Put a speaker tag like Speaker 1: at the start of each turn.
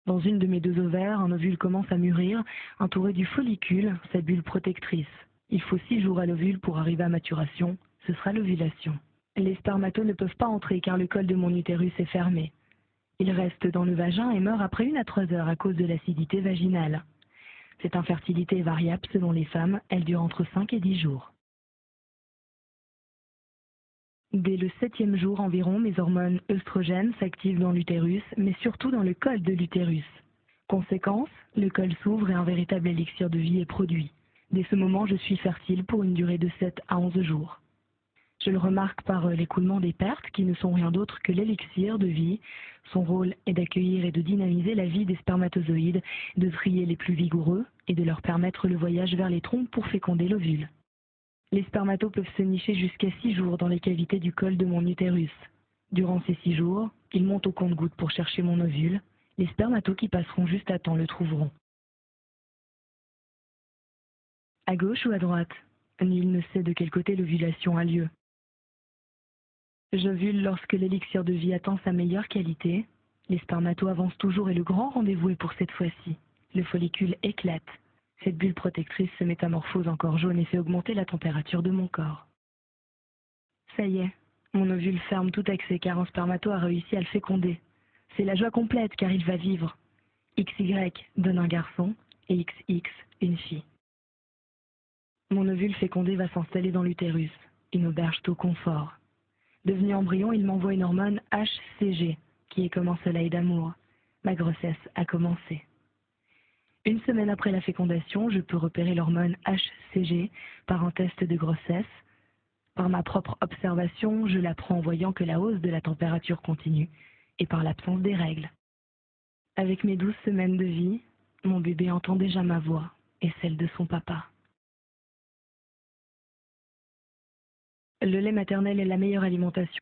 Speaker 1: Dans une de mes deux ovaires, un ovule commence à mûrir, entouré du follicule, sa bulle protectrice. Il faut 6 jours à l'ovule pour arriver à maturation, ce sera l'ovulation. Les spermatos ne peuvent pas entrer car le col de mon utérus est fermé. Ils restent dans le vagin et meurent après 1 à 3 heures à cause de l'acidité vaginale. Cette infertilité est variable selon les femmes, elle dure entre 5 et 10 jours. Dès le 7e jour environ, mes hormones œstrogènes s'activent dans l'utérus, mais surtout dans le col de l'utérus. Conséquence, le col s'ouvre et un véritable élixir de vie est produit. Dès ce moment, je suis fertile pour une durée de 7 à 11 jours. Je le remarque par l'écoulement des pertes qui ne sont rien d'autre que l'élixir de vie. Son rôle est d'accueillir et de dynamiser la vie des spermatozoïdes, de trier les plus vigoureux et de leur permettre le voyage vers les trompes pour féconder l'ovule. Les spermatos peuvent se nicher jusqu'à 6 jours dans les cavités du col de mon utérus. Durant ces 6 jours, ils montent au compte-gouttes pour chercher mon ovule. Les spermatos qui passeront juste à temps le trouveront. À gauche ou à droite, nul ne sait de quel côté l'ovulation a lieu. J'ovule lorsque l'élixir de vie atteint sa meilleure qualité. Les spermatos avancent toujours et le grand rendez-vous est pour cette fois-ci. Le follicule éclate. Cette bulle protectrice se métamorphose en corps jaune et fait augmenter la température de mon corps. Ça y est, mon ovule ferme tout accès car un spermato a réussi à le féconder. C'est la joie complète car il va vivre. XY donne un garçon et XX une fille. Mon ovule fécondé va s'installer dans l'utérus, une auberge tout confort. Devenu embryon, il m'envoie une hormone HCG, qui est comme un soleil d'amour. Ma grossesse a commencé. 1 semaine après la fécondation, je peux repérer l'hormone HCG par un test de grossesse. Par ma propre observation, je l'apprends en voyant que la hausse de la température continue et par l'absence des règles. Avec mes 12 semaines de vie, mon bébé entend déjà ma voix et celle de son papa. Le lait maternel est la meilleure alimentation.